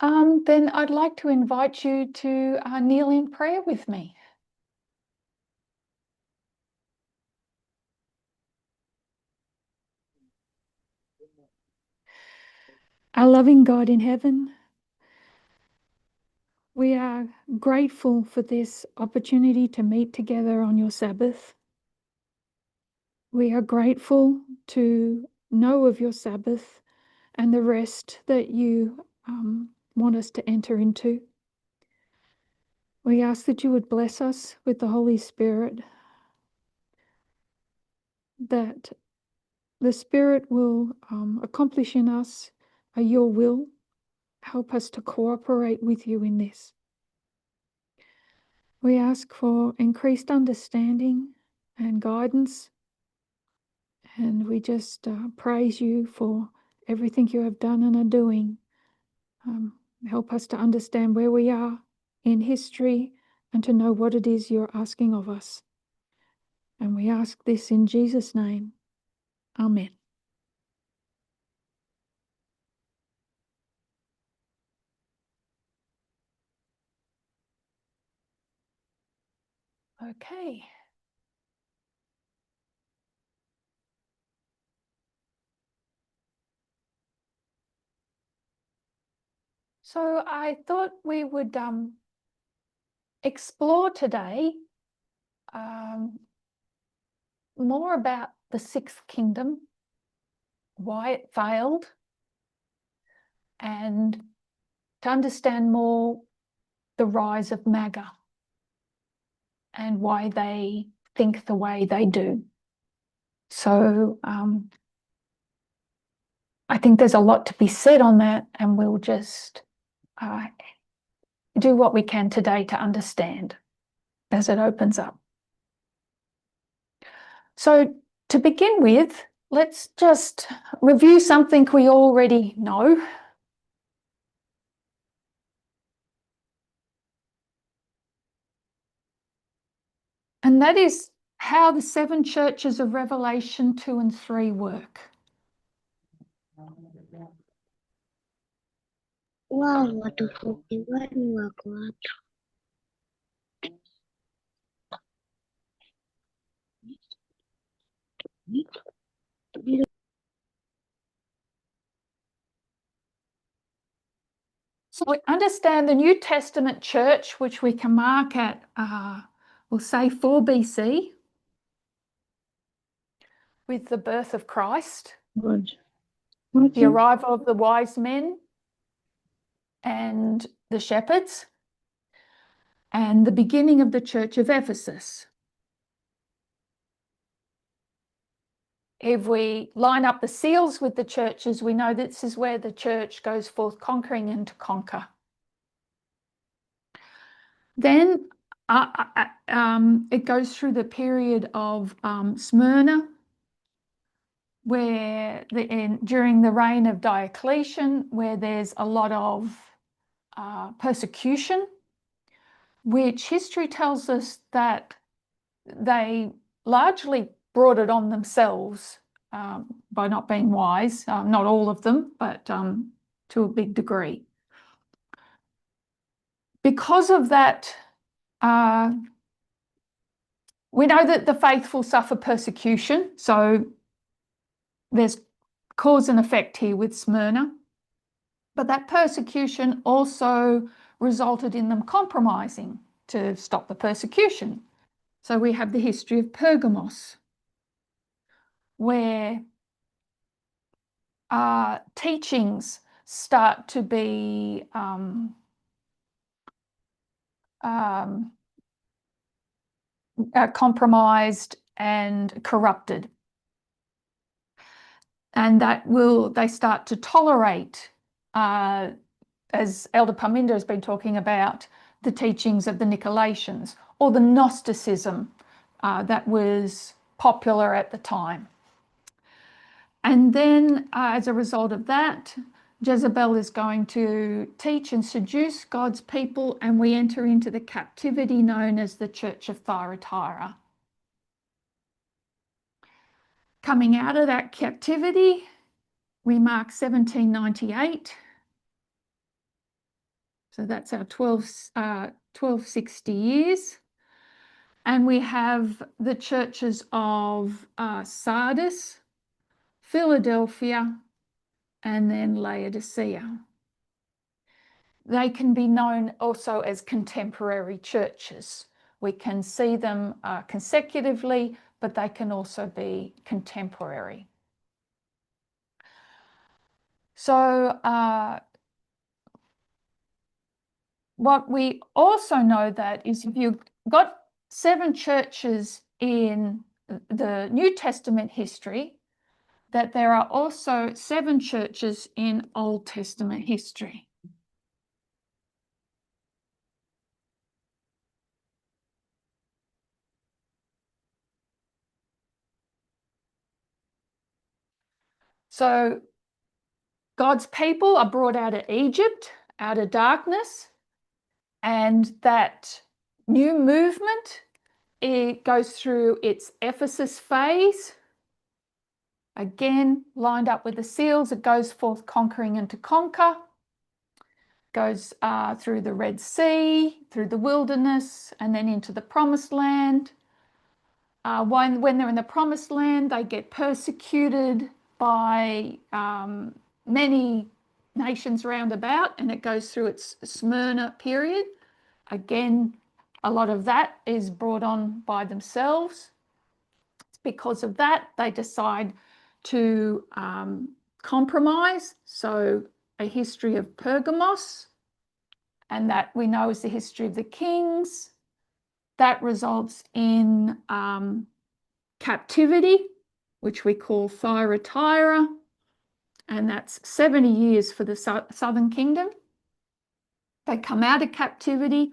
Then I'd like to invite you to kneel in prayer with me. Our loving God in heaven, we are grateful for this opportunity to meet together on your Sabbath. We are grateful to know of your Sabbath and the rest that you want us to enter into. We ask that you would bless us with the Holy Spirit, that the Spirit will accomplish in us your will. Help us to cooperate with you in this. We ask for increased understanding and guidance, and we just praise you for everything you have done and are doing. Help us to understand where we are in history and to know what it is you're asking of us. And we ask this in Jesus' name. Amen. Okay. So I thought we would explore today more about the Sixth Kingdom, why it failed, and to understand more the rise of MAGA and why they think the way they do. So I think there's a lot to be said on that, and we'll just do what we can today to understand as it opens up. So to begin with, let's just review something we already know. And that is how the seven churches of Revelation 2 and 3 work. Wow, watufupi wenu wako wapi? So we understand the New Testament church, which we can mark at, we'll say 4 BC, with the birth of Christ, the arrival of the wise men and the shepherds, and the beginning of the church of Ephesus. If we line up the seals with the churches, we know this is where the church goes forth conquering and to conquer. Then it goes through the period of Smyrna, where during the reign of Diocletian, where there's a lot of persecution, which history tells us that they largely brought it on themselves by not being wise, not all of them, but to a big degree. Because of that, we know that the faithful suffer persecution, so there's cause and effect here with Smyrna, but that persecution also resulted in them compromising to stop the persecution. So we have the history of Pergamos, where teachings start to be compromised and corrupted. And they start to tolerate, as Elder Parminder has been talking about, the teachings of the Nicolaitans, or the Gnosticism that was popular at the time. And then as a result of that, Jezebel is going to teach and seduce God's people, and we enter into the captivity known as the Church of Thyatira. Coming out of that captivity, we mark 1798, So that's our 1260 years. And we have the churches of Sardis, Philadelphia, and then Laodicea. They can be known also as contemporary churches. We can see them consecutively, but they can also be contemporary. So what we also know that is if you've got 7 churches in the New Testament history, that there are also 7 churches in Old Testament history. So God's people are brought out of Egypt, out of darkness, and that new movement, it goes through its Ephesus phase. Again, lined up with the seals, it goes forth conquering and to conquer. Goes through the Red Sea, through the wilderness, and then into the Promised Land. When they're in the Promised Land, they get persecuted by many nations round about, and it goes through its Smyrna period. Again, a lot of that is brought on by themselves. Because of that, they decide to compromise. So a history of Pergamos, and that we know is the history of the kings. That results in captivity, which we call Thyatira, and that's 70 years for the southern kingdom. They come out of captivity,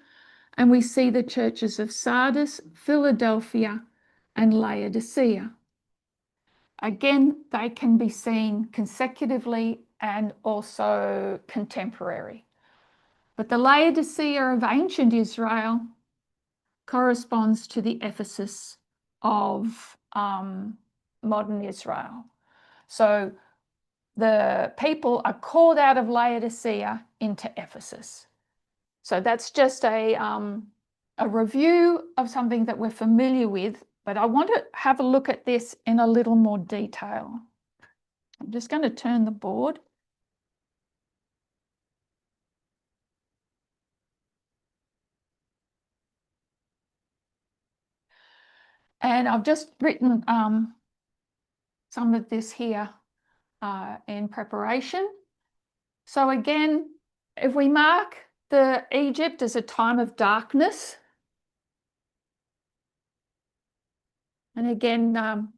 and we see the churches of Sardis, Philadelphia, and Laodicea. Again, they can be seen consecutively and also contemporary. But the Laodicea of ancient Israel corresponds to the Ephesus of modern Israel. So the people are called out of Laodicea into Ephesus. So that's just a review of something that we're familiar with, but I want to have a look at this in a little more detail. I'm just going to turn the board. And I've just written some of this here in preparation. So again, if we mark the Egypt as a time of darkness, and again,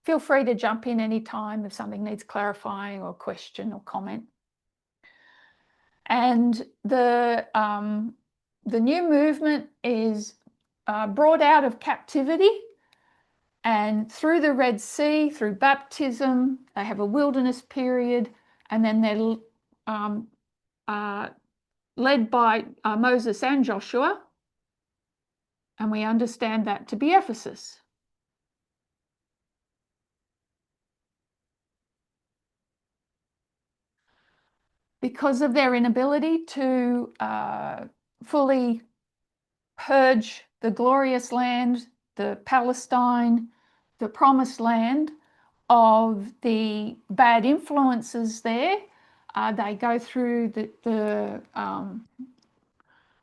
feel free to jump in anytime if something needs clarifying or question or comment. And the new movement is brought out of captivity, and through the Red Sea, through baptism, they have a wilderness period, and then they're led by Moses and Joshua, and we understand that to be Ephesus. Because of their inability to fully purge the glorious land, the Palestine, the promised land, of the bad influences there, they go through the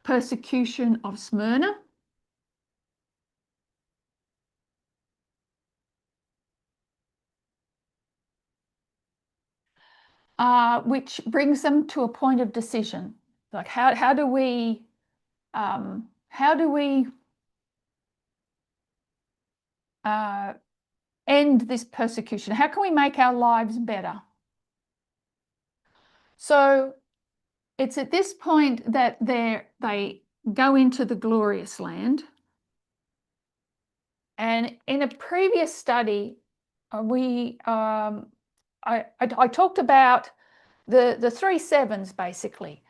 persecution of Smyrna. Which brings them to a point of decision. Like how do we end this persecution? How can we make our lives better? So it's at this point that they go into the glorious land. And in a previous study, I talked about the 3 sevens, basically.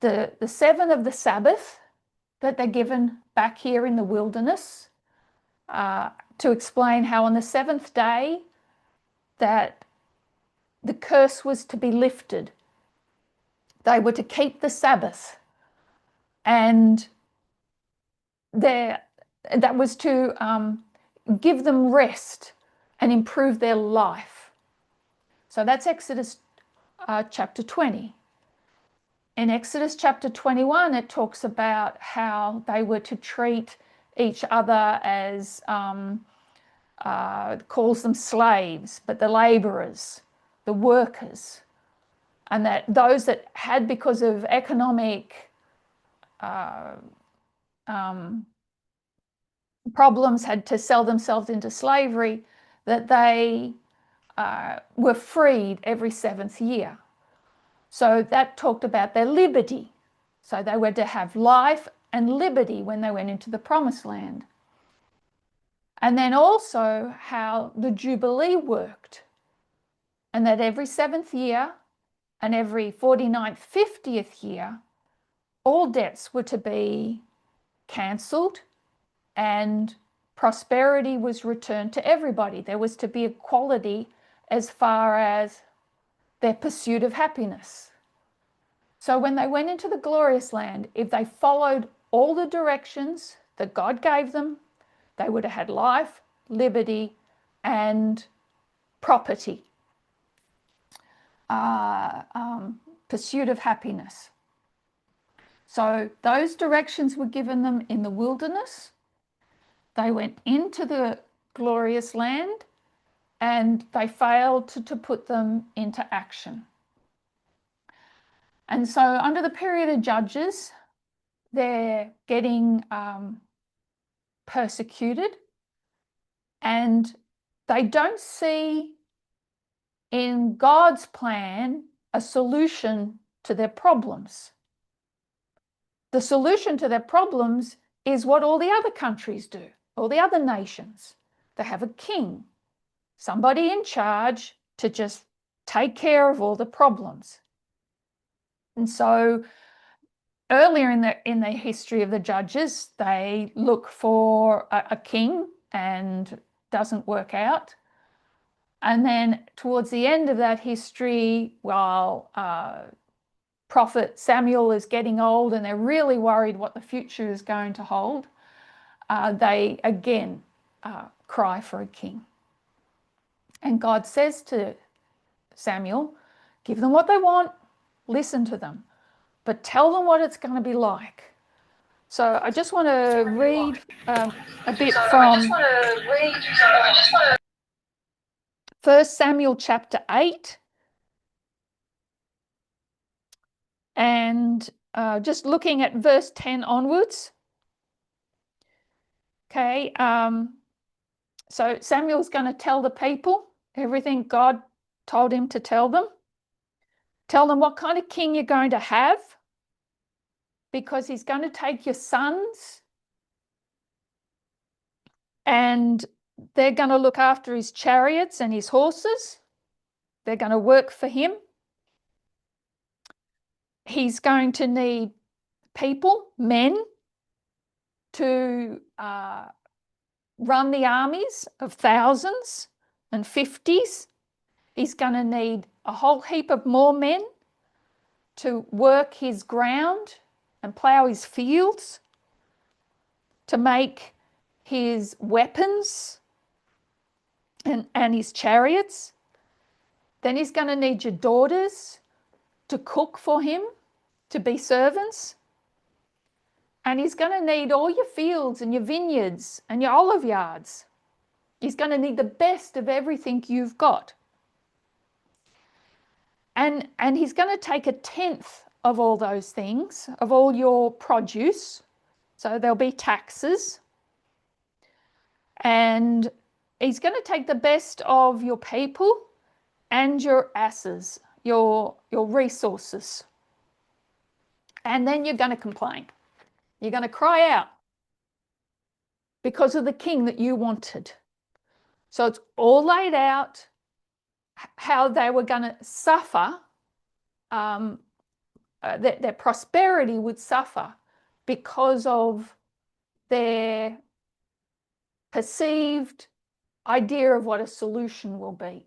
The 7 of the Sabbath that they're given back here in the wilderness, to explain how on the 7th day that the curse was to be lifted. They were to keep the Sabbath. And that was to give them rest and improve their life. So that's Exodus chapter 20. In Exodus chapter 21, it talks about how they were to treat each other as, calls them slaves, but the laborers, the workers, and that those that had, because of economic problems, had to sell themselves into slavery, that they were freed every 7th year. So that talked about their liberty. So they were to have life and liberty when they went into the promised land. And then also how the Jubilee worked, and that every 7th year and every 49th, 50th year, all debts were to be cancelled and prosperity was returned to everybody. There was to be equality as far as their pursuit of happiness. So when they went into the glorious land, if they followed all the directions that God gave them, they would have had life, liberty, and property. Pursuit of happiness. So those directions were given them in the wilderness. They went into the glorious land and they failed to put them into action. And so under the period of Judges, they're getting persecuted, and they don't see in God's plan a solution to their problems. The solution to their problems is what all the other countries do, all the other nations. They have a king, somebody in charge to just take care of all the problems. And so earlier in the history of the Judges, they look for a king and doesn't work out. And then towards the end of that history, while Prophet Samuel is getting old and they're really worried what the future is going to hold, they again cry for a king. And God says to Samuel, give them what they want, listen to them, but tell them what it's going to be like. So I just want to read a bit from 1 Samuel chapter 8. And just looking at verse 10 onwards. Okay, so Samuel's going to tell the people everything God told him to tell them. Tell them what kind of king you're going to have, because he's going to take your sons and they're going to look after his chariots and his horses. They're going to work for him. He's going to need people, men, to run the armies of thousands and 50s. He's going to need a whole heap of more men to work his ground and plough his fields, to make his weapons and his chariots. Then he's going to need your daughters to cook for him, to be servants. And he's going to need all your fields and your vineyards and your olive yards. He's going to need the best of everything you've got. And he's going to take 1/10 of all those things, of all your produce. So there'll be taxes. And he's going to take the best of your people and your asses, your resources. And then you're going to complain. You're going to cry out because of the king that you wanted. So it's all laid out how they were going to suffer, their prosperity would suffer because of their perceived idea of what a solution will be.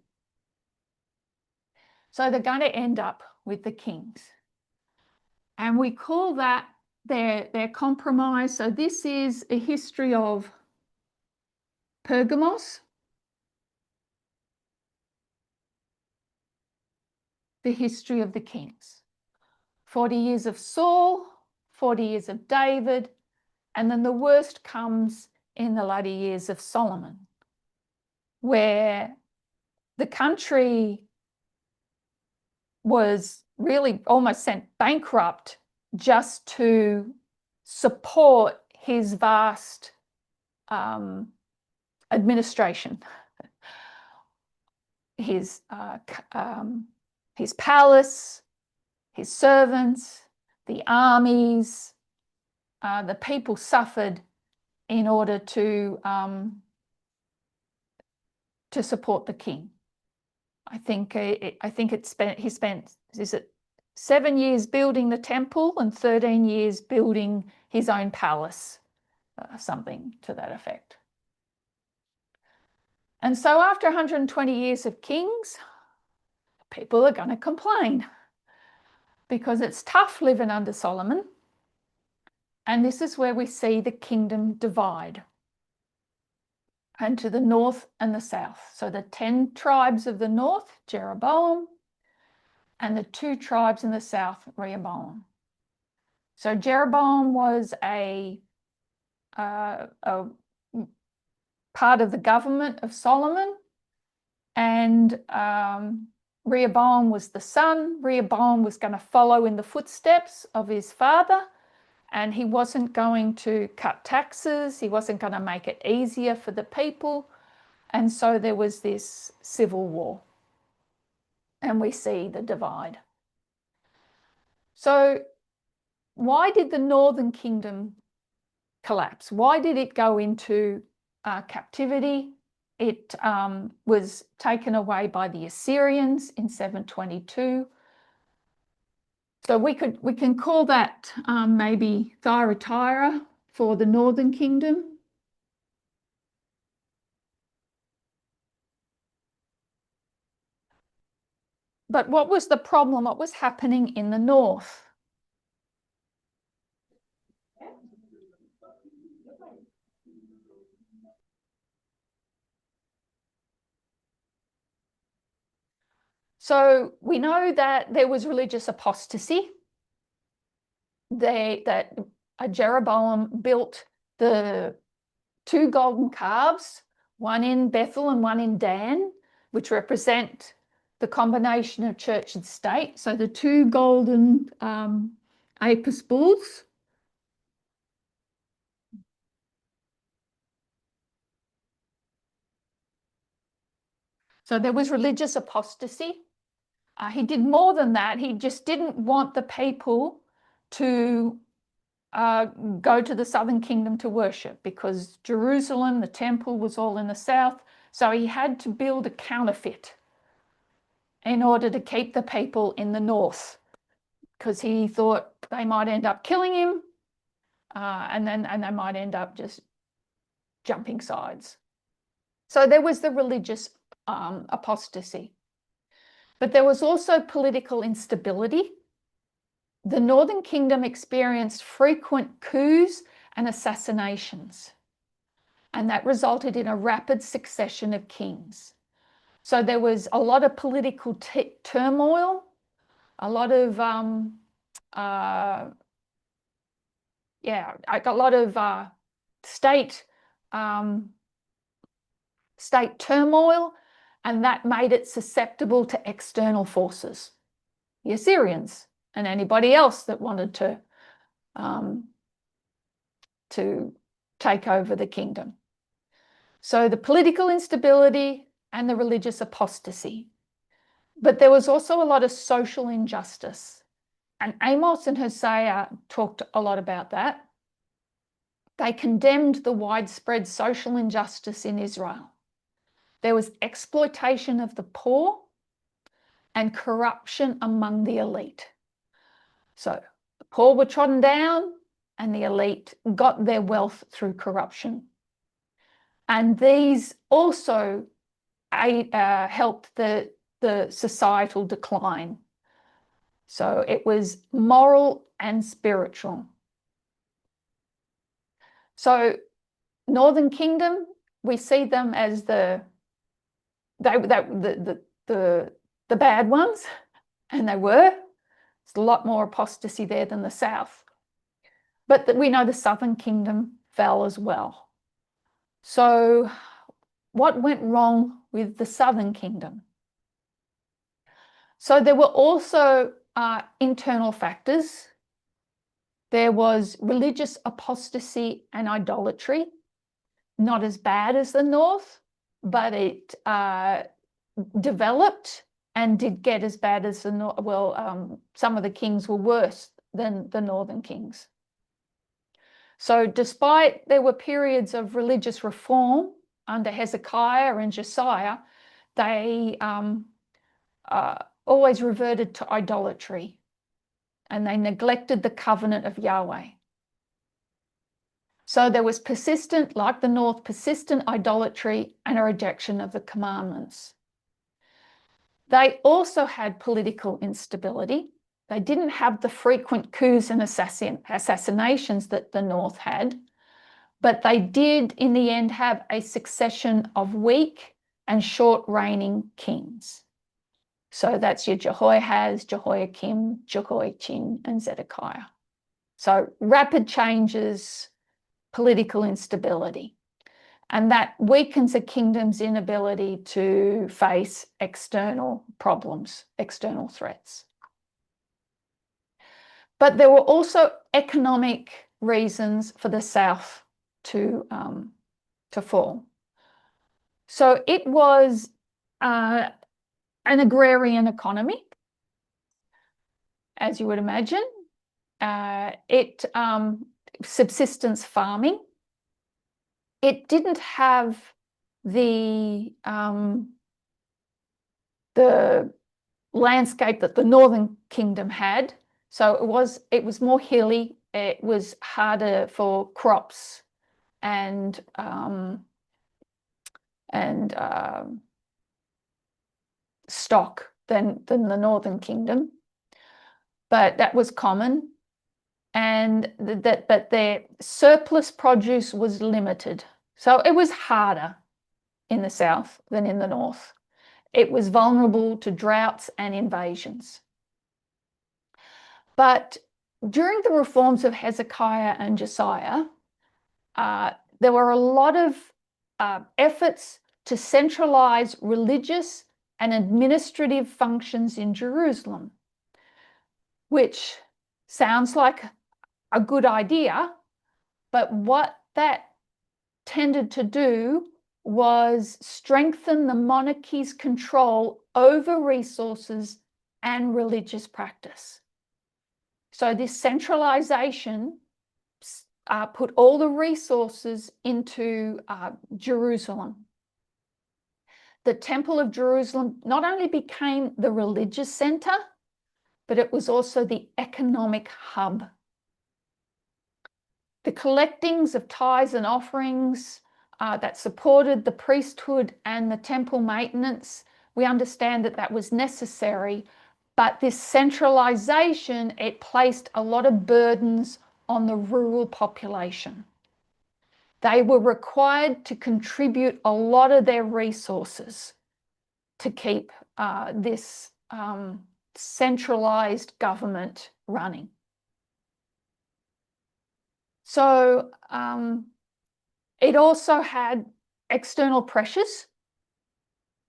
So they're going to end up with the kings. And we call that their compromise. So this is a history of Pergamos, the history of the kings. 40 years of Saul, 40 years of David, and then the worst comes in the latter years of Solomon, where the country was really almost sent bankrupt just to support his vast administration. His palace, his servants, the armies, the people suffered in order to support the king. I think he spent, is it 7 years building the temple and 13 years building his own palace, something to that effect. And so after 120 years of kings, people are going to complain because it's tough living under Solomon. And this is where we see the kingdom divide, and to the north and the south. So the 10 tribes of the north, Jeroboam, and the 2 tribes in the south, Rehoboam. So Jeroboam was a part of the government of Solomon, and Rehoboam was the son. Rehoboam was going to follow in the footsteps of his father, and he wasn't going to cut taxes. He wasn't going to make it easier for the people. And so there was this civil war, and we see the divide. So why did the northern kingdom collapse? Why did it go into captivity? It was taken away by the Assyrians in 722. So we can call that maybe Thyatira for the northern kingdom. But what was the problem? What was happening in the north? So we know that there was religious apostasy. That Jeroboam built the 2 golden calves, one in Bethel and one in Dan, which represent the combination of church and state. So the 2 golden Apis bulls. So there was religious apostasy. He did more than that. He just didn't want the people to go to the southern kingdom to worship, because Jerusalem, the temple, was all in the south. So he had to build a counterfeit in order to keep the people in the north, because he thought they might end up killing him, and they might end up just jumping sides. So there was the religious apostasy. But there was also political instability. The northern kingdom experienced frequent coups and assassinations, and that resulted in a rapid succession of kings. So there was a lot of political turmoil, a lot of state turmoil, and that made it susceptible to external forces, the Assyrians and anybody else that wanted to take over the kingdom. So the political instability and the religious apostasy. But there was also a lot of social injustice. And Amos and Hosea talked a lot about that. They condemned the widespread social injustice in Israel. There was exploitation of the poor and corruption among the elite. So the poor were trodden down and the elite got their wealth through corruption. And these also helped the societal decline. So it was moral and spiritual. So Northern Kingdom, we see them as the bad ones, and they were. There's a lot more apostasy there than the south. But we know the Southern Kingdom fell as well. So what went wrong with the Southern Kingdom? So there were also internal factors. There was religious apostasy and idolatry, not as bad as the North, but it developed and did get as bad as the North. Well, some of the kings were worse than the Northern kings. So despite there were periods of religious reform under Hezekiah and Josiah, they always reverted to idolatry, and they neglected the covenant of Yahweh. So there was persistent, like the North, persistent idolatry and a rejection of the commandments. They also had political instability. They didn't have the frequent coups and assassinations that the North had, but they did in the end have a succession of weak and short-reigning kings. So that's your Jehoahaz, Jehoiakim, Jehoiachin, and Zedekiah. So rapid changes, political instability. And that weakens a kingdom's inability to face external problems, external threats. But there were also economic reasons for the South to fall. So it was an agrarian economy, as you would imagine. Subsistence farming. It didn't have the landscape that the Northern Kingdom had. So it was more hilly. It was harder for crops and stock than the Northern Kingdom, but that was common. And but their surplus produce was limited. So it was harder in the south than in the north. It was vulnerable to droughts and invasions. But during the reforms of Hezekiah and Josiah, there were a lot of efforts to centralize religious and administrative functions in Jerusalem, which sounds like a good idea, but what that tended to do was strengthen the monarchy's control over resources and religious practice. So this centralization put all the resources into Jerusalem. The Temple of Jerusalem not only became the religious center, but it was also the economic hub. The collectings of tithes and offerings that supported the priesthood and the temple maintenance, we understand that that was necessary, but this centralization, it placed a lot of burdens on the rural population. They were required to contribute a lot of their resources to keep this centralized government running. So it also had external pressures,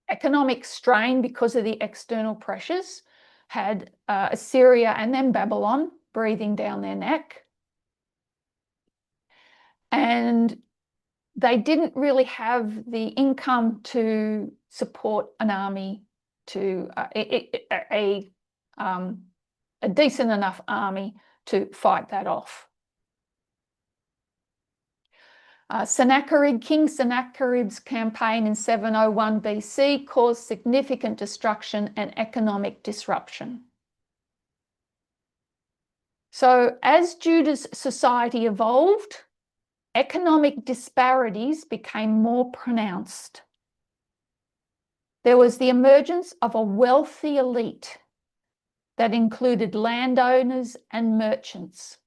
economic strain because of the external pressures, had Assyria and then Babylon breathing down their neck. And they didn't really have the income to support an army, to a decent enough army to fight that off. King Sennacherib's campaign in 701 BC caused significant destruction and economic disruption. So as Judah's society evolved, economic disparities became more pronounced. There was the emergence of a wealthy elite that included landowners and merchants.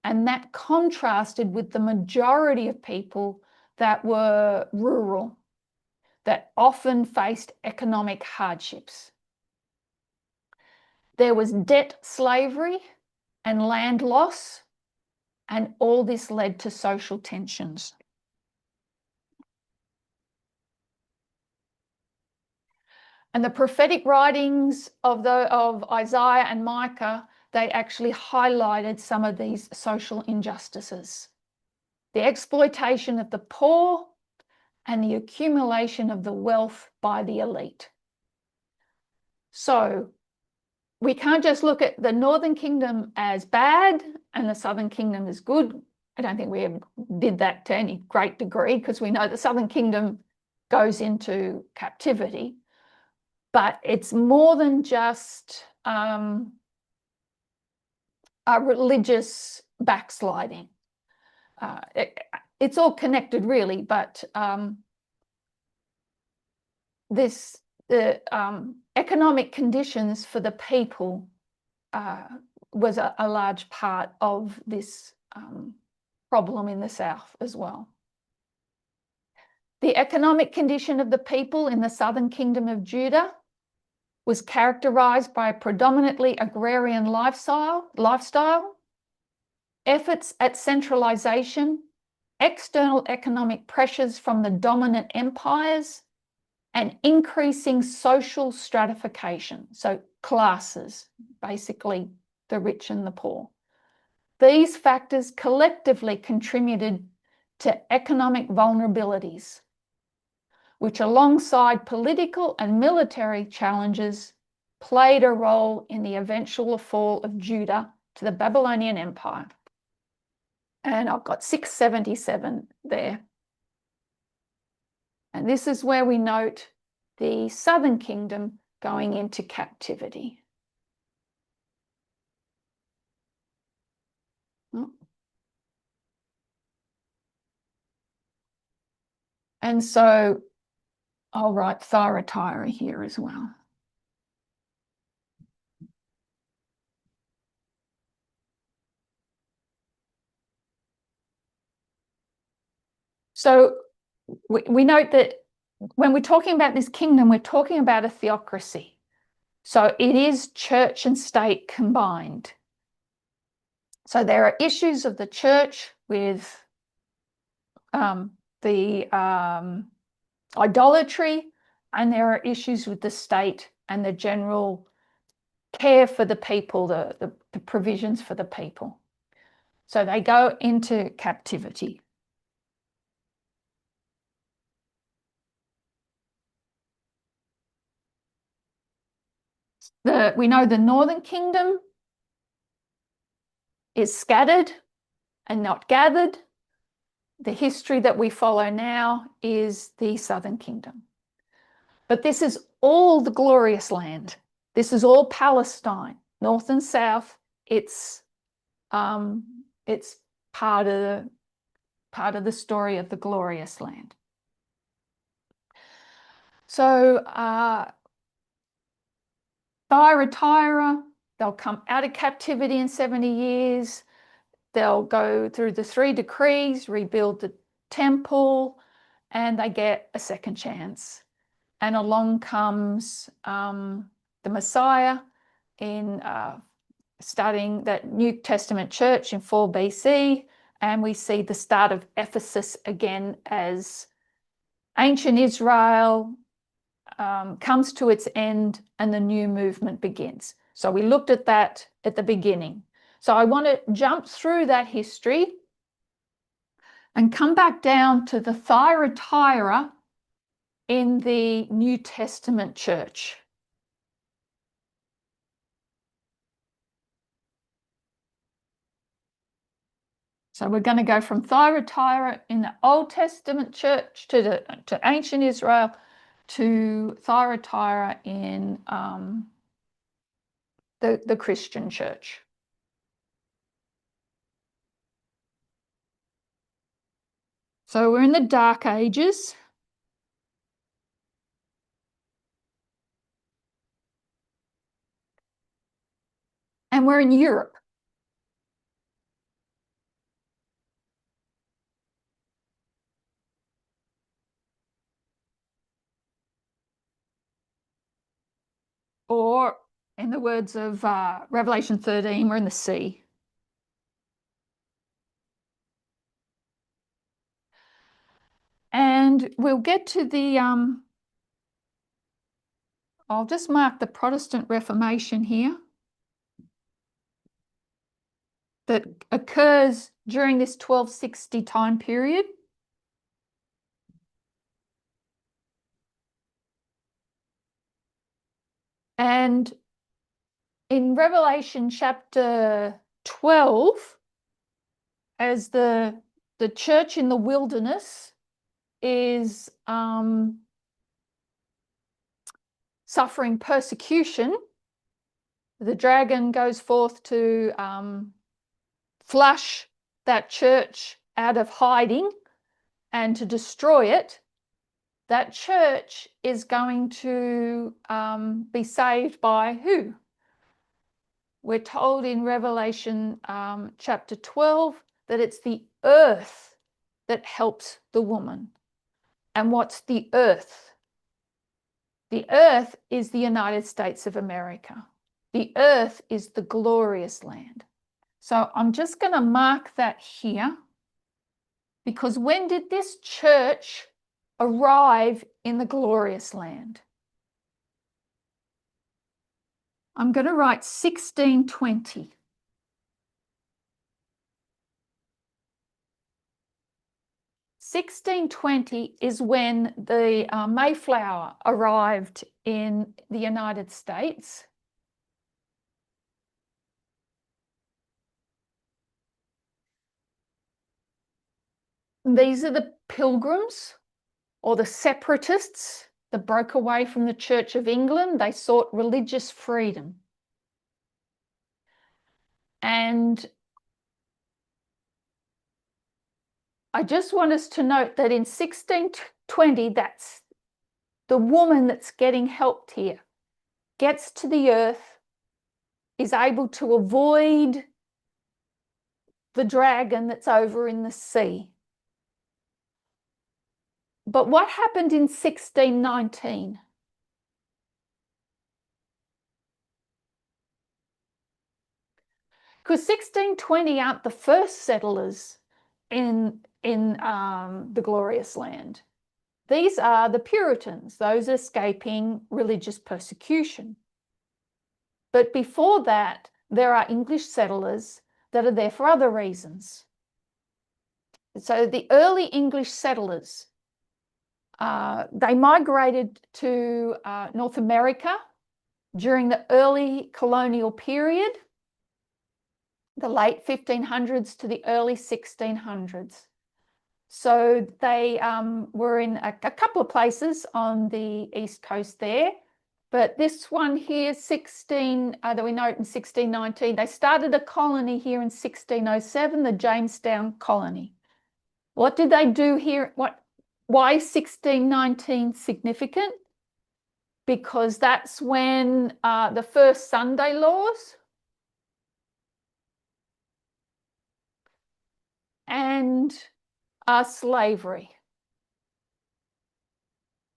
And that contrasted with the majority of people that were rural, that often faced economic hardships. There was debt slavery and land loss, and all this led to social tensions. And the prophetic writings of Isaiah and Micah, they actually highlighted some of these social injustices. The exploitation of the poor and the accumulation of the wealth by the elite. So we can't just look at the Northern Kingdom as bad and the Southern Kingdom as good. I don't think we ever did that to any great degree, because we know the Southern Kingdom goes into captivity. But it's more than just a religious backsliding. It's all connected, really, but the economic conditions for the people was a large part of this problem in the South as well. The economic condition of the people in the Southern Kingdom of Judah was characterized by a predominantly agrarian lifestyle, efforts at centralization, external economic pressures from the dominant empires, and increasing social stratification, so classes, basically the rich and the poor. These factors collectively contributed to economic vulnerabilities, which alongside political and military challenges played a role in the eventual fall of Judah to the Babylonian Empire. And I've got 677 there. And this is where we note the Southern Kingdom going into captivity. And so I'll write Thyatira here as well. So we note that when we're talking about this kingdom, we're talking about a theocracy. So it is church and state combined. So there are issues of the church with the idolatry, and there are issues with the state and the general care for the people, the provisions for the people. So they go into captivity. We know the Northern Kingdom is scattered and not gathered. The history that we follow now is the Southern Kingdom. But this is all the glorious land. This is all Palestine, north and south. It's part of the story of the glorious land. So Thyatira, they'll come out of captivity in 70 years. They'll go through the 3 decrees, rebuild the temple, and they get a second chance. And along comes the Messiah in starting that New Testament church in 4 BC, and we see the start of Ephesus again as ancient Israel comes to its end and the new movement begins. So we looked at that at the beginning. So I want to jump through that history and come back down to the Thyatira in the New Testament church. So we're going to go from Thyatira in the Old Testament church to ancient Israel to Thyatira in the Christian church. So we're in the Dark Ages. And we're in Europe. or in the words of Revelation 13, we're in the sea. And we'll get to the, I'll just mark the Protestant Reformation here that occurs during this 1260 time period. And in Revelation chapter 12, as the church in the wilderness is suffering persecution, the dragon goes forth to flush that church out of hiding and to destroy it. That church is going to be saved by who? We're told in Revelation chapter 12 that it's the earth that helps the woman. And what's the earth? The earth is the United States of America. The earth is the glorious land. So I'm just going to mark that here, because when did this church arrive in the glorious land? I'm going to write 1620. 1620 is when the Mayflower arrived in the United States. These are the Pilgrims, or the separatists that broke away from the Church of England. They sought religious freedom. And I just want us to note that in 1620, that's the woman that's getting helped here, gets to the earth, is able to avoid the dragon that's over in the sea. But what happened in 1619? Because 1620 aren't the first settlers in the glorious land. These are the Puritans, those escaping religious persecution. But before that, there are English settlers that are there for other reasons. So the early English settlers, they migrated to North America during the early colonial period, the late 1500s to the early 1600s. So they were in a couple of places on the east coast there. But this one here, that we note in 1619, they started a colony here in 1607, the Jamestown colony. What did they do here? Why is 1619 significant? Because that's when the first Sunday laws and slavery,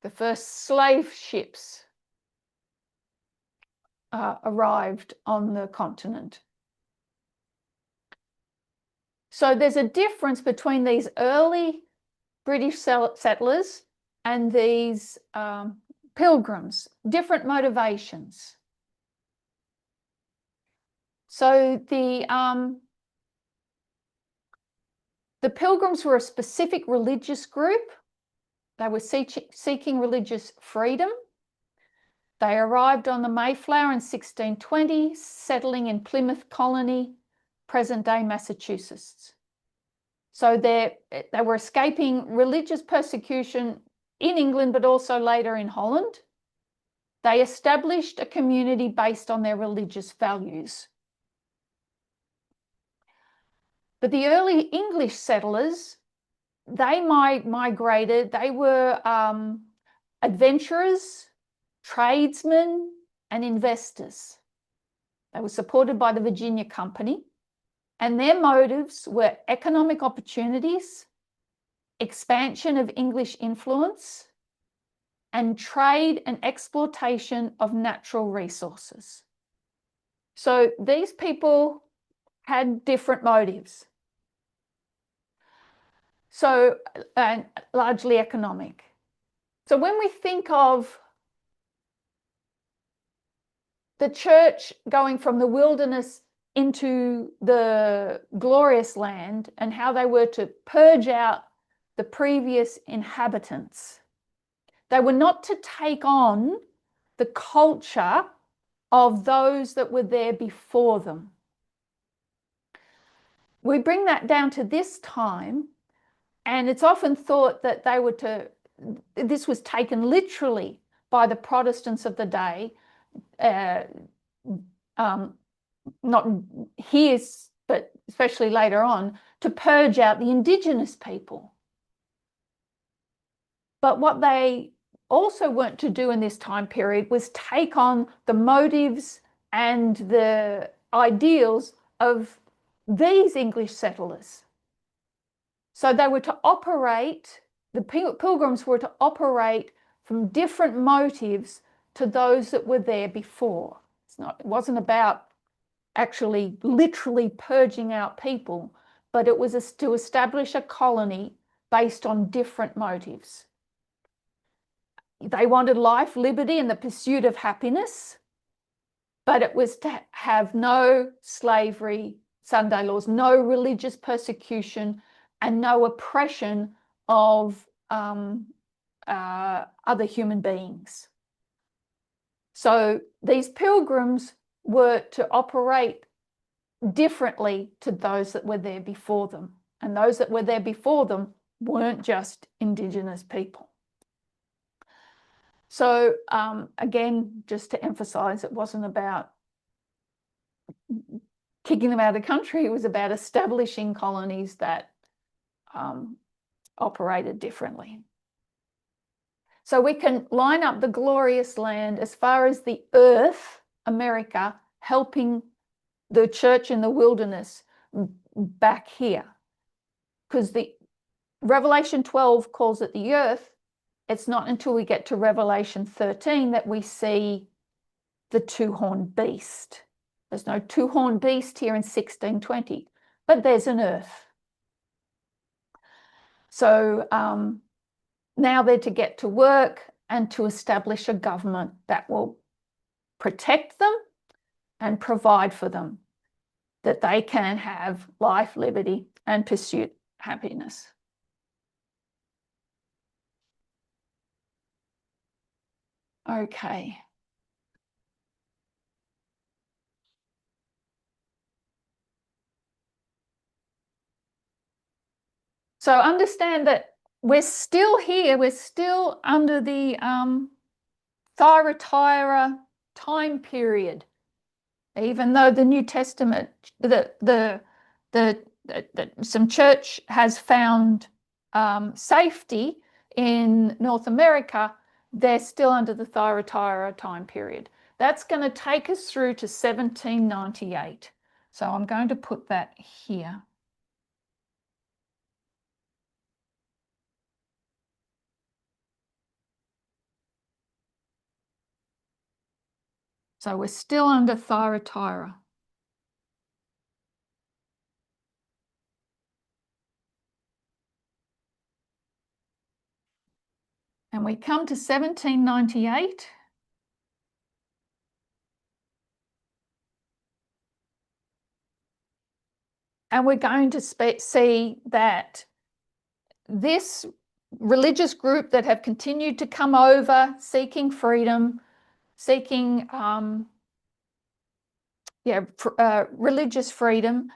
the first slave ships arrived on the continent. So there's a difference between these early British settlers and these Pilgrims, different motivations. So the Pilgrims were a specific religious group. They were seeking religious freedom. They arrived on the Mayflower in 1620, settling in Plymouth Colony, present-day Massachusetts. So they were escaping religious persecution in England, but also later in Holland. They established a community based on their religious values. But the early English settlers, they migrated. They were adventurers, tradesmen, and investors. They were supported by the Virginia Company, and their motives were economic opportunities, expansion of English influence, and trade and exploitation of natural resources. So these people had different motives. So, largely economic. So when we think of the church going from the wilderness into the glorious land and how they were to purge out the previous inhabitants, they were not to take on the culture of those that were there before them. We bring that down to this time, and it's often thought that they were to, this was taken literally by the Protestants of the day, not here, but especially later on, to purge out the indigenous people. But what they also weren't to do in this time period was take on the motives and the ideals of these English settlers. So they were to operate, the Pilgrims were to operate from different motives to those that were there before. It wasn't about actually literally purging out people, but it was to establish a colony based on different motives. They wanted life, liberty, and the pursuit of happiness, but it was to have no slavery, Sunday laws, no religious persecution, and no oppression of other human beings. So these pilgrims were to operate differently to those that were there before them. And those that were there before them weren't just Indigenous people. So again, just to emphasize, it wasn't about kicking them out of the country. It was about establishing colonies that operated differently. So we can line up the glorious land as far as the earth, America, helping the church in the wilderness back here. Because the Revelation 12 calls it the earth. It's not until we get to Revelation 13 that we see the two-horned beast. There's no two-horned beast here in 1620, but there's an earth. So now they're to get to work and to establish a government that will protect them and provide for them, that they can have life, liberty, and pursue happiness. Okay. So understand that we're still here, we're still under the Thyatira time period, even though the New Testament, some church has found safety in North America, they're still under the Thyatira time period. That's going to take us through to 1798. So I'm going to put that here. So we're still under Thyatira. And we come to 1798. And we're going to see that this religious group that have continued to come over, seeking freedom, seeking religious freedom.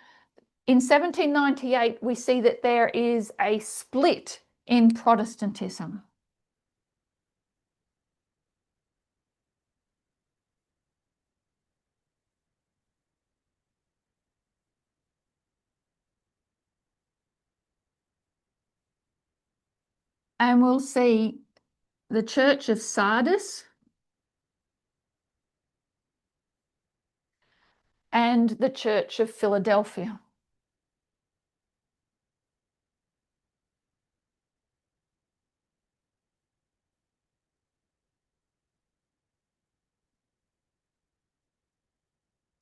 In 1798, we see that there is a split in Protestantism. And we'll see the Church of Sardis and the Church of Philadelphia.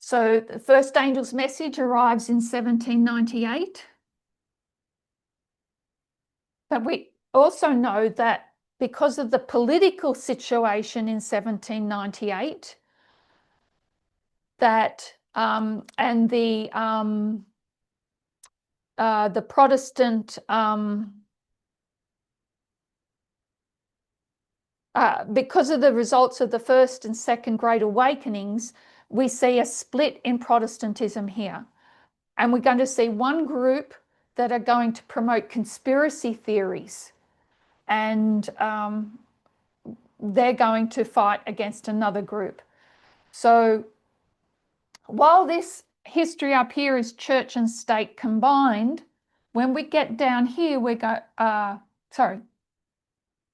So the first angel's message arrives in 1798. But we also know that because of the political situation in 1798, that and the Protestant because of the results of the first and second Great Awakenings, we see a split in Protestantism here. And we're going to see one group that are going to promote conspiracy theories, and they're going to fight against another group. So while this history up here is church and state combined, when we get down here, we go,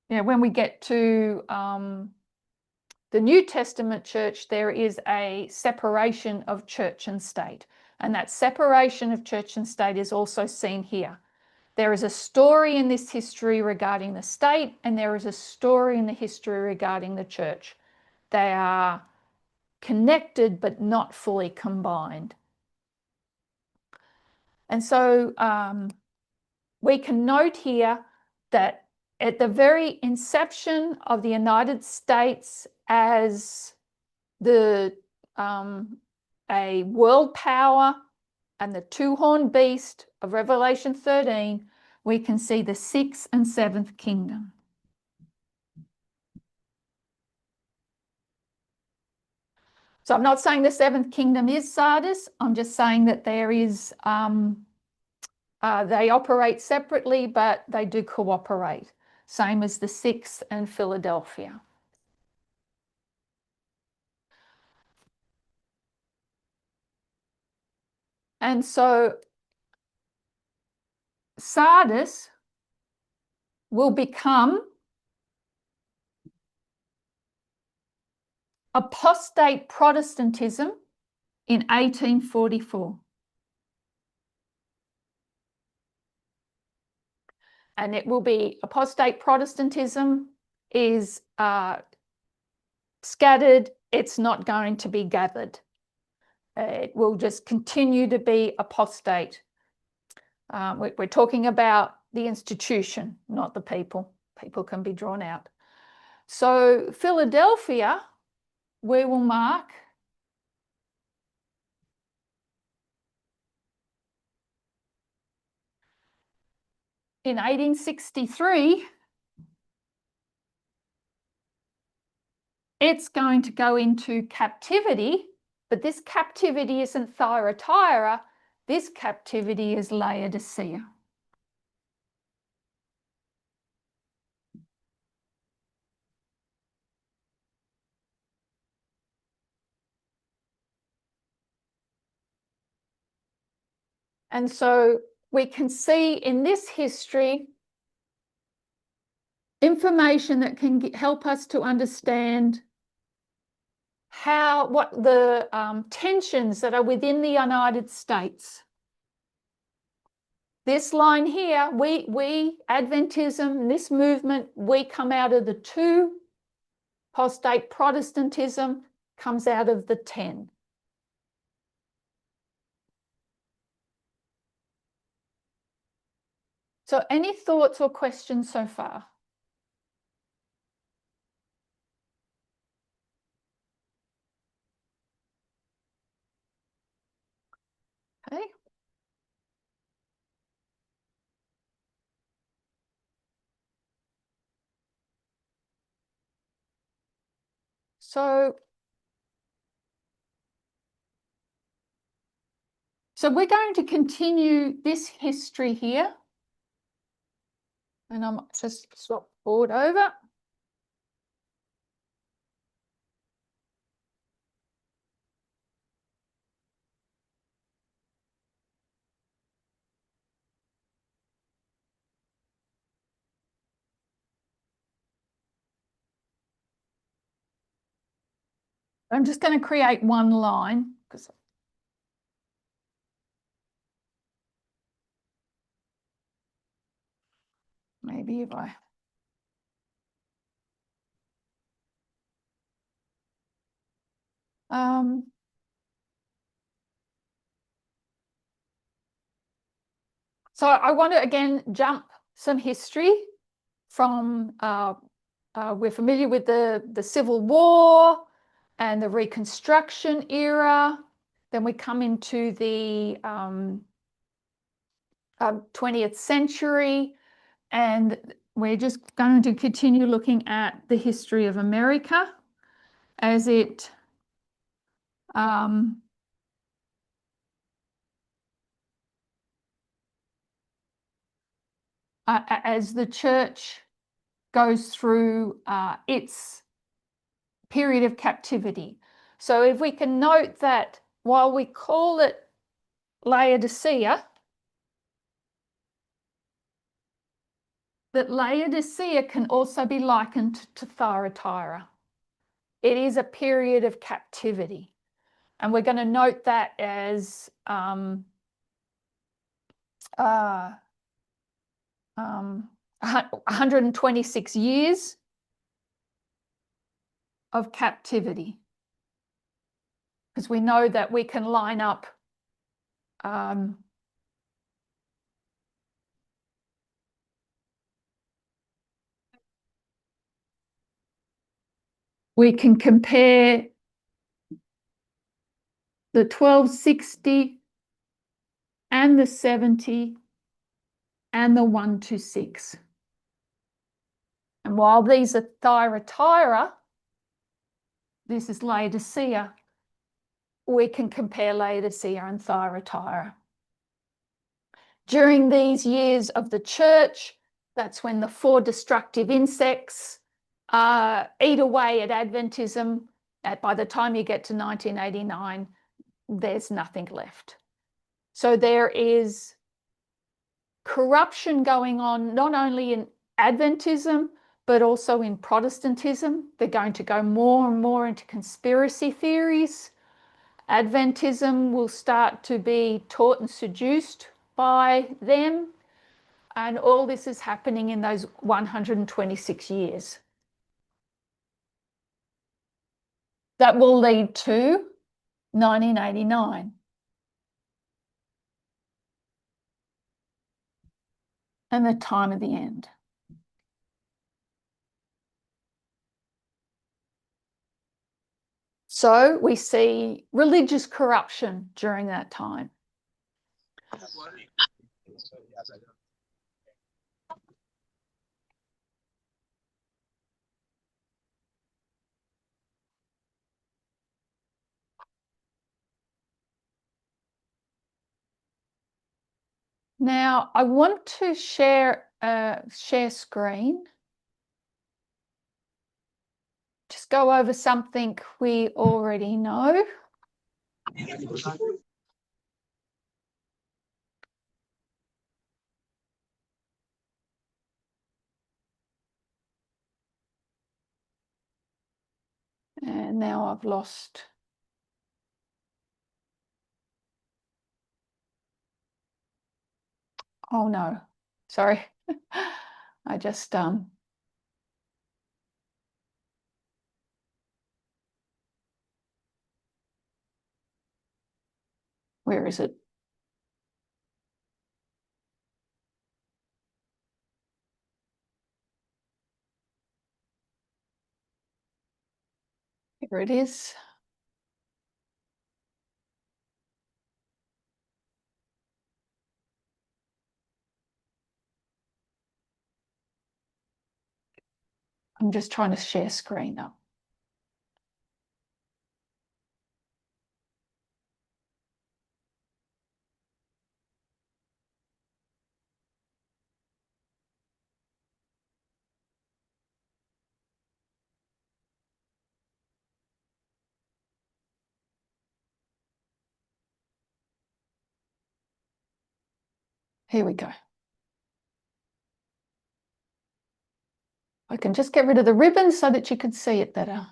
when we get to the New Testament church, there is a separation of church and state. And that separation of church and state is also seen here. There is a story in this history regarding the state, and there is a story in the history regarding the church. They are connected but not fully combined. And so we can note here that at the very inception of the United States as a world power and the two-horned beast of Revelation 13, we can see the sixth and seventh kingdom. So I'm not saying the seventh kingdom is Sardis. I'm just saying that there is, they operate separately, but they do cooperate. Same as the sixth and Philadelphia. And so Sardis will become apostate Protestantism in 1844. And it will be apostate Protestantism is scattered. It's not going to be gathered. It will just continue to be apostate. We're talking about the institution, not the people. People can be drawn out. So Philadelphia, we will mark in 1863, it's going to go into captivity, but this captivity isn't Thyatira, this captivity is Laodicea. And so we can see in this history information that can help us to understand what the tensions that are within the United States. This line here, we Adventism, this movement, we come out of the 2. Apostate Protestantism comes out of the 10. So any thoughts or questions so far? Okay. So we're going to continue this history here. And I'm just swap board over. I'm just going to create one line because maybe if I So I want to again jump some history from, we're familiar with the Civil War and the Reconstruction era. Then we come into the 20th century, and we're just going to continue looking at the history of America as it as the church goes through its period of captivity. So if we can note that while we call it Laodicea, that Laodicea can also be likened to Thyatira. It is a period of captivity. And we're going to note that as 126 years of captivity. Because we know that we can line up we can compare the 1260 and the 70 and the 126. And while these are Thyatira, this is Laodicea, we can compare Laodicea and Thyatira. During these years of the church, that's when the 4 destructive insects eat away at Adventism. By the time you get to 1989, there's nothing left. So there is corruption going on, not only in Adventism, but also in Protestantism. They're going to go more and more into conspiracy theories. Adventism will start to be taught and seduced by them. And all this is happening in those 126 years. That will lead to 1989. And the time of the end. So we see religious corruption during that time. Now I want to share screen. Just go over something we already know. And now I've lost. Oh no, sorry. I just where is it? Here it is. I'm just trying to share screen now. Here we go. I can just get rid of the ribbon so that you can see it better.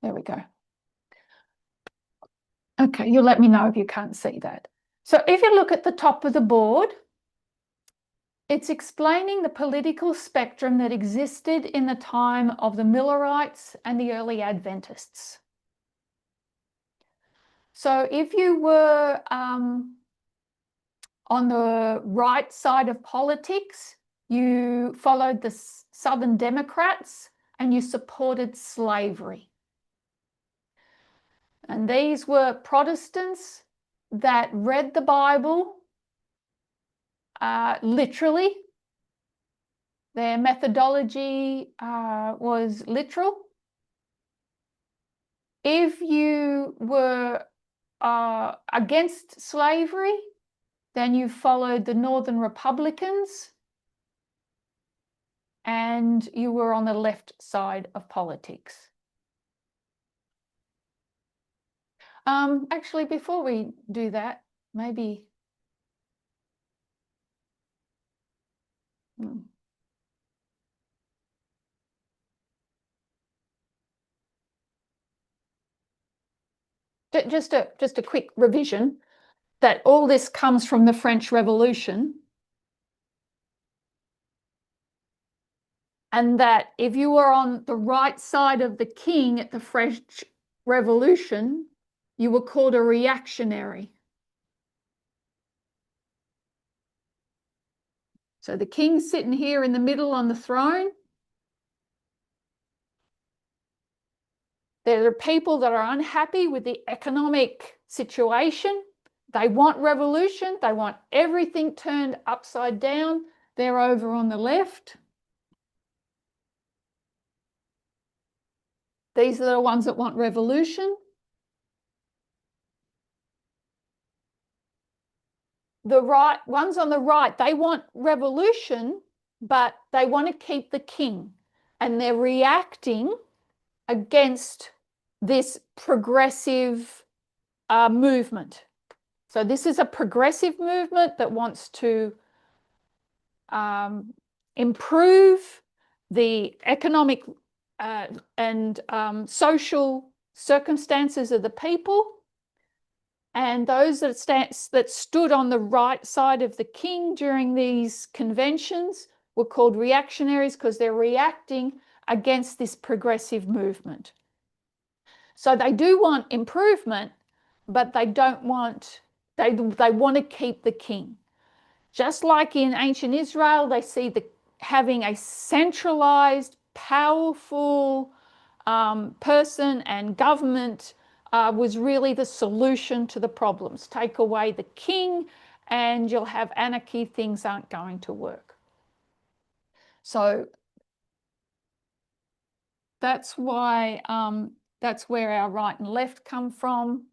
There we go. Okay, you'll let me know if you can't see that. So if you look at the top of the board, It's explaining the political spectrum that existed in the time of the Millerites and the early Adventists. So if you were on the right side of politics, you followed the Southern Democrats and you supported slavery. And these were Protestants that read the Bible literally. Their methodology was literal. If you were against slavery, then you followed the Northern Republicans and you were on the left side of politics. Actually, before we do that, maybe just a quick revision that all this comes from the French Revolution, and that if you were on the right side of the king at the French Revolution, you were called a reactionary. So the king's sitting here in the middle on the throne. There are people that are unhappy with the economic situation. They want revolution. They want everything turned upside down. They're over on the left. These are the ones that want revolution. The right ones on the right, they want revolution, but they want to keep the king. And they're reacting against this progressive movement. So this is a progressive movement that wants to improve the economic and social circumstances of the people. And those that stood on the right side of the king during these conventions were called reactionaries because they're reacting against this progressive movement. So they do want improvement, but they don't want, they want to keep the king. Just like in ancient Israel, they see having a centralized, powerful person and government was really the solution to the problems. Take away the king and you'll have anarchy, things aren't going to work. So that's why, that's where our right and left come from.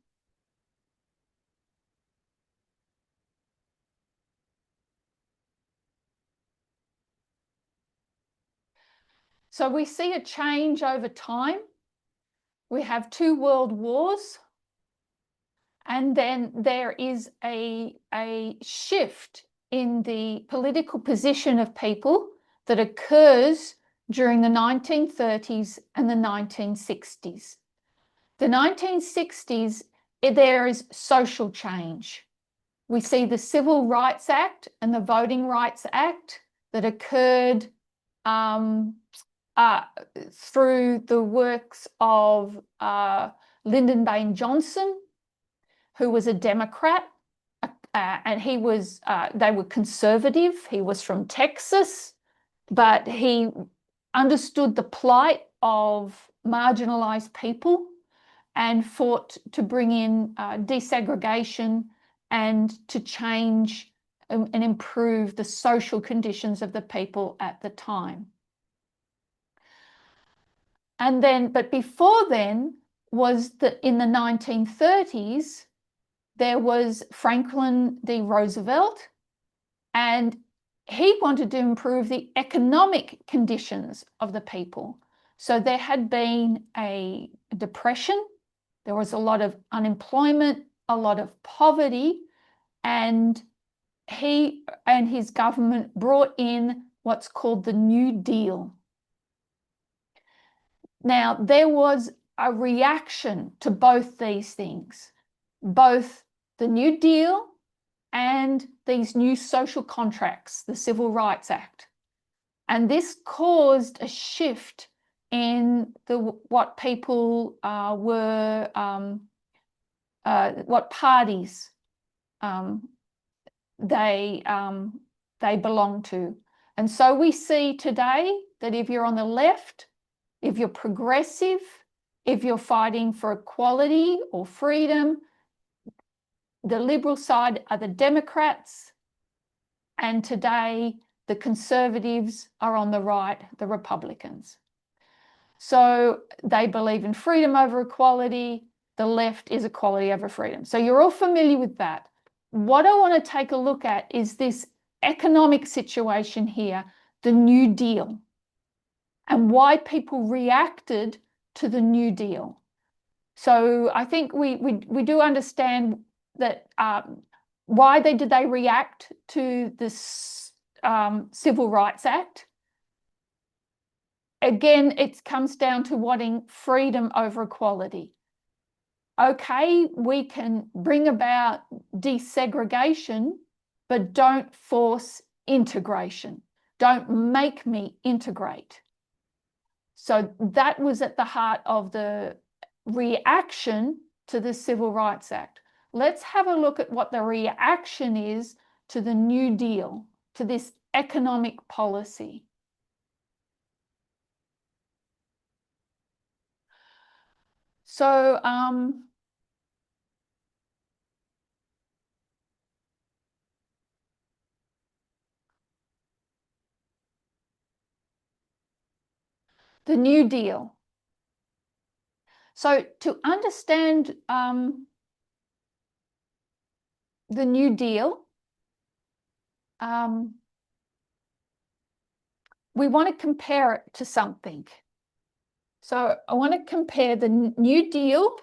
So we see a change over time. We have 2 world wars. And then there is a shift in the political position of people that occurs during the 1930s and the 1960s. The 1960s, there is social change. We see the Civil Rights Act and the Voting Rights Act that occurred through the works of Lyndon Baines Johnson, who was a Democrat, and he was, they were conservative. He was from Texas, but he understood the plight of marginalized people and fought to bring in desegregation and to change and improve the social conditions of the people at the time. And then, but before then was that in the 1930s, there was Franklin D. Roosevelt, and he wanted to improve the economic conditions of the people. So there had been a depression, there was a lot of unemployment, a lot of poverty, and he and his government brought in what's called the New Deal. Now, there was a reaction to both these things, both the New Deal and these new social contracts, the Civil Rights Act. And this caused a shift in what people what parties they belong to. And so we see today that if you're on the left, if you're progressive, if you're fighting for equality or freedom, the Liberal side are the Democrats, and today the Conservatives are on the right, the Republicans. So they believe in freedom over equality. The left is equality over freedom. So you're all familiar with that. What I want to take a look at is this economic situation here, the New Deal, and why people reacted to the New Deal. So I think we do understand that why did they react to this Civil Rights Act? Again, it comes down to wanting freedom over equality. Okay, we can bring about desegregation, but don't force integration. Don't make me integrate. So that was at the heart of the reaction to the Civil Rights Act. Let's have a look at what the reaction is to the New Deal, to this economic policy. So the New Deal. So to understand the New Deal, we want to compare it to something. So I want to compare the New Deal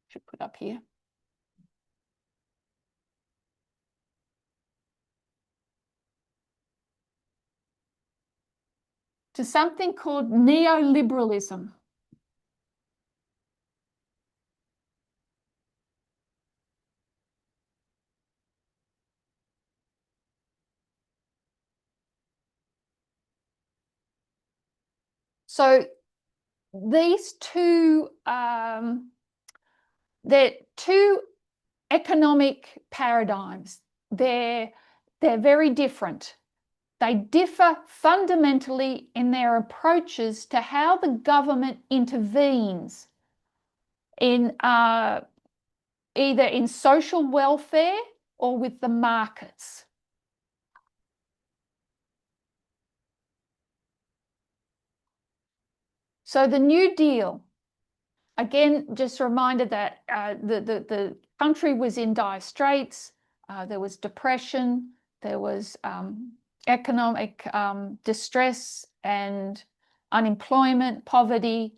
should put up here. To something called neoliberalism. So these two, they're two economic paradigms. They're very different. They differ fundamentally in their approaches to how the government intervenes in either in social welfare or with the markets. So the New Deal, again, just a reminder that the country was in dire straits. There was depression, there was economic distress and unemployment, poverty.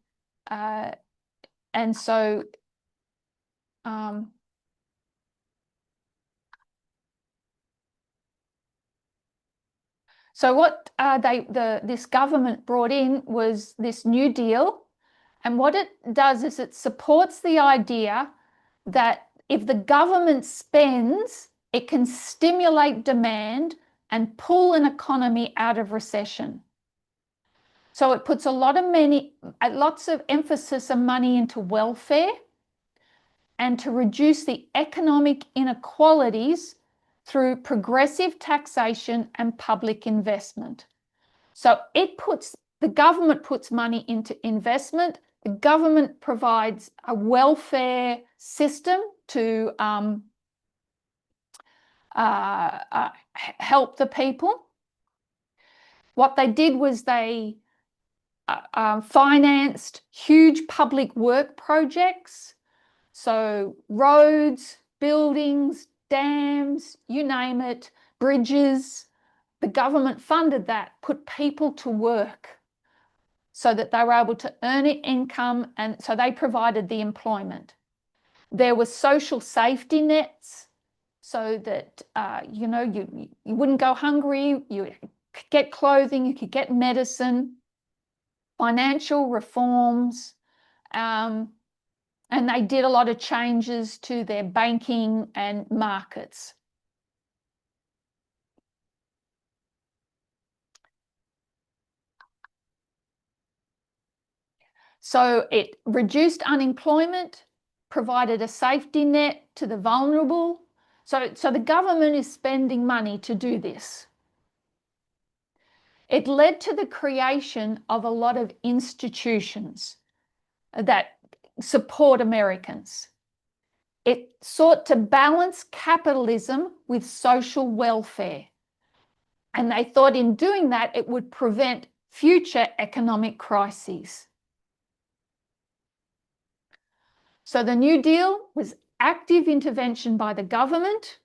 And so what this government brought in was this New Deal. And what it does is it supports the idea that if the government spends, it can stimulate demand and pull an economy out of recession. So it puts lots of emphasis and money into welfare and to reduce the economic inequalities through progressive taxation and public investment. So the government puts money into investment. The government provides a welfare system to help the people. What they did was they financed huge public work projects. So roads, buildings, dams, you name it, bridges. The government funded that, put people to work so that they were able to earn an income, and so they provided the employment. There were social safety nets so that you wouldn't go hungry, you could get clothing, you could get medicine, financial reforms, And they did a lot of changes to their banking and markets. So it reduced unemployment, provided a safety net to the vulnerable. So the government is spending money to do this. It led to the creation of a lot of institutions that support Americans. It sought to balance capitalism with social welfare. And they thought in doing that, it would prevent future economic crises. So the New Deal was active intervention by the government.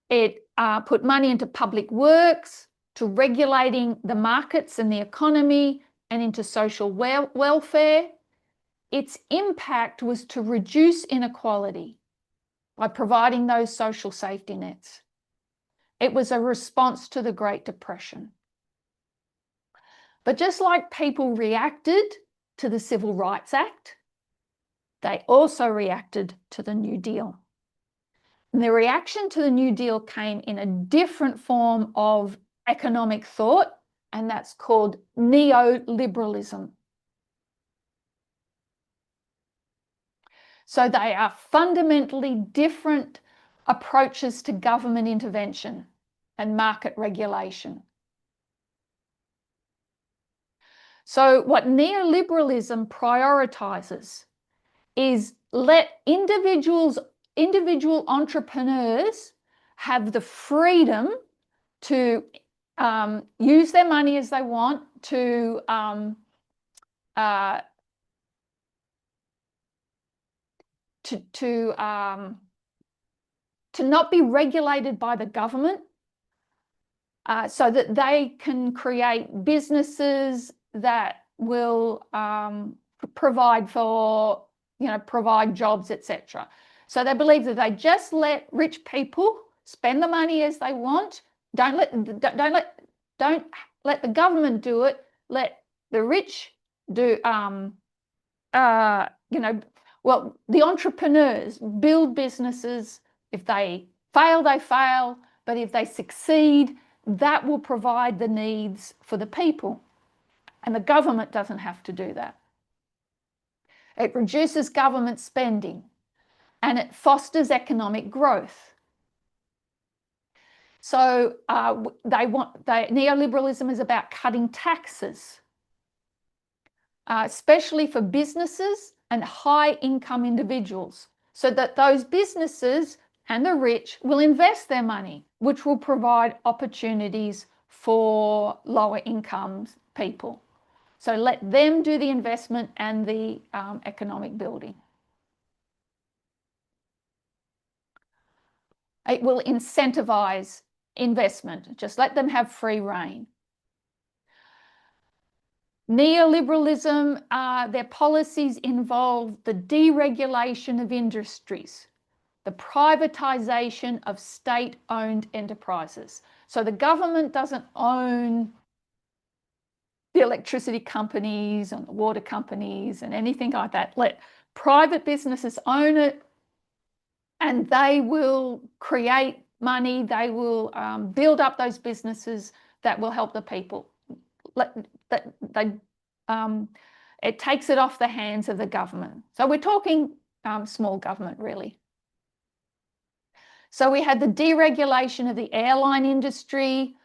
It put money into public works, to regulating the markets and the economy, and into social welfare. Its impact was to reduce inequality by providing those social safety nets. It was a response to the Great Depression. But just like people reacted to the Civil Rights Act, they also reacted to the New Deal. And the reaction to the New Deal came in a different form of economic thought, and that's called neoliberalism. So they are fundamentally different approaches to government intervention and market regulation. So what neoliberalism prioritizes is let individual entrepreneurs have the freedom to use their money as they want, to not be regulated by the government, so that they can create businesses that will provide jobs, etc. So they believe that they just let rich people spend the money as they want. Don't let the government do it. Let the rich do. The entrepreneurs build businesses. If they fail, they fail. But if they succeed, that will provide the needs for the people. And the government doesn't have to do that. It reduces government spending and it fosters economic growth. So neoliberalism is about cutting taxes, especially for businesses and high-income individuals, so that those businesses and the rich will invest their money, which will provide opportunities for lower income people. So let them do the investment and the economic building. It will incentivize investment. Just let them have free rein. Neoliberalism, their policies involve the deregulation of industries, the privatization of state-owned enterprises. So the government doesn't own the electricity companies and the water companies and anything like that. Let private businesses own it, and they will create money. They will build up those businesses that will help the people. It takes it off the hands of the government. So we're talking small government, really. So we had the deregulation of the airline industry,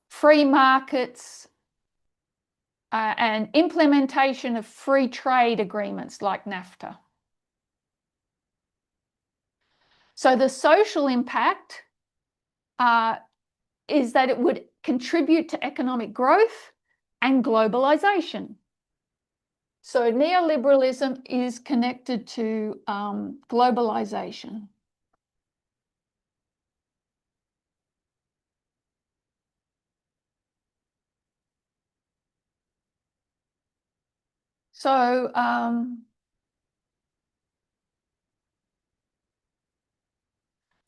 free markets, and implementation of free trade agreements like NAFTA. So the social impact is that it would contribute to economic growth and globalization. So neoliberalism is connected to globalization.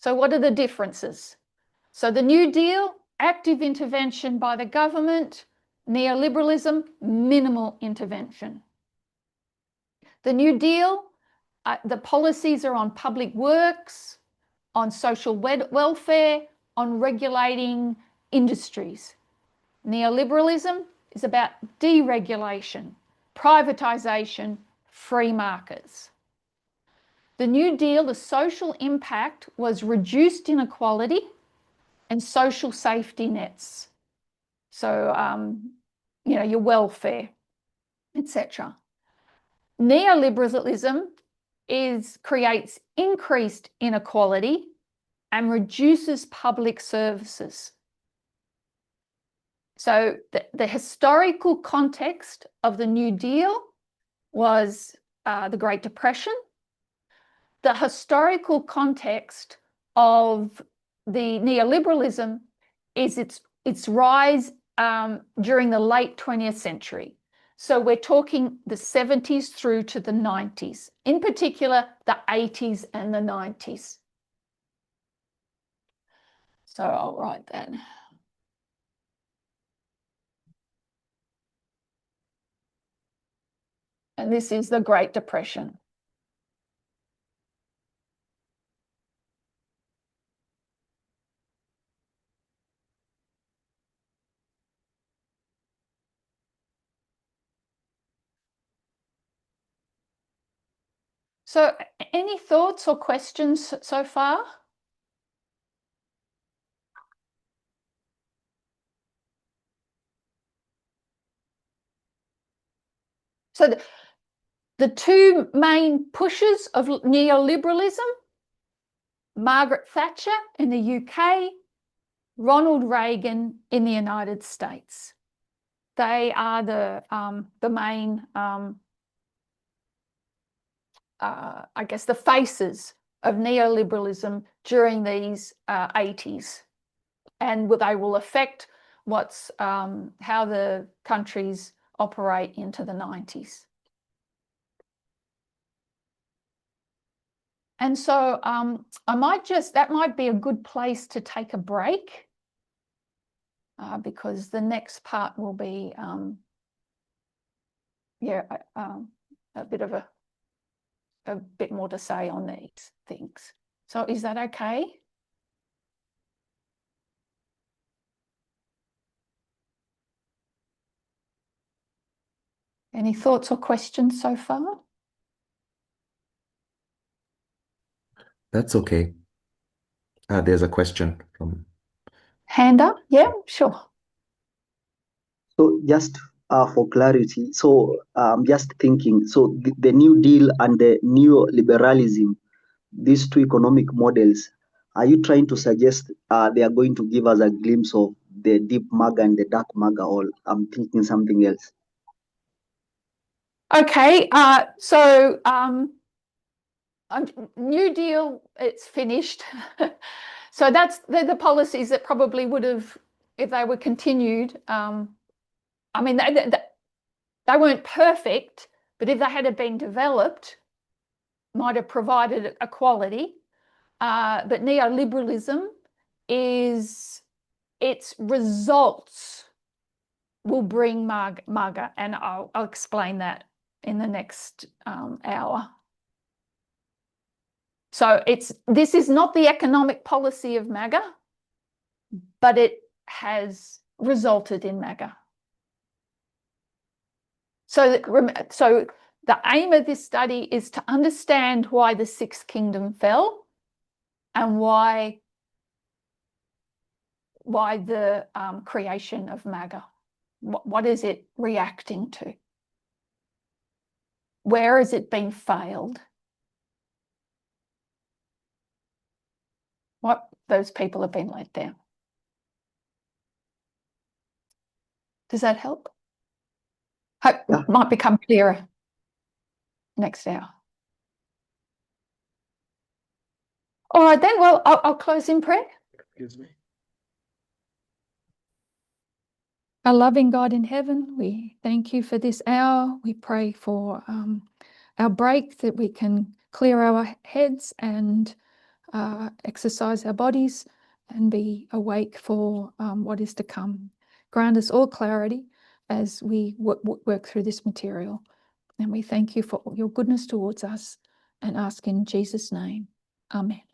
So what are the differences? So the New Deal, active intervention by the government. Neoliberalism, minimal intervention. The New Deal, the policies are on public works, on social welfare, on regulating industries. Neoliberalism is about deregulation, privatisation, free markets. The New Deal, the social impact was reduced inequality and social safety nets. So, your welfare, etc. Neoliberalism creates increased inequality and reduces public services. So the historical context of the New Deal was the Great Depression. The historical context of the neoliberalism is its rise during the late 20th century. So we're talking the 70s through to the 90s, in particular the 80s and the 90s. So I'll write that. And this is the Great Depression. So any thoughts or questions so far? So the two main pushers of neoliberalism, Margaret Thatcher in the UK, Ronald Reagan in the United States. They are the main, I guess, the faces of neoliberalism during these 80s. And they will affect how the countries operate into the 90s. And so that might be a good place to take a break because the next part will be, a bit more to say on these things. So is that okay? Any thoughts or questions so far? That's okay. There's a question from... Hand up? Yeah, sure. So just for clarity, so I'm just thinking, so the New Deal and the neoliberalism, these two economic models, are you trying to suggest they are going to give us a glimpse of the deep MAGA and the dark MAGA, or I'm thinking something else? Okay, New Deal, it's finished. So that's the policies that probably would have, if they were continued, I mean, they weren't perfect, but if they had been developed, might have provided equality. But neoliberalism its results will bring MAGA, and I'll explain that in the next hour. So this is not the economic policy of MAGA, but it has resulted in MAGA. So the aim of this study is to understand why the Sixth Kingdom fell and why the creation of MAGA. What is it reacting to? Where has it been failed? What those people have been let down. Does that help? Hope it might become clearer next hour. All right then, well, I'll close in prayer. Excuse me. Our loving God in heaven, we thank you for this hour. We pray for our break, that we can clear our heads and exercise our bodies and be awake for what is to come. Grant us all clarity as we work through this material. And we thank you for your goodness towards us and ask in Jesus' name. Amen.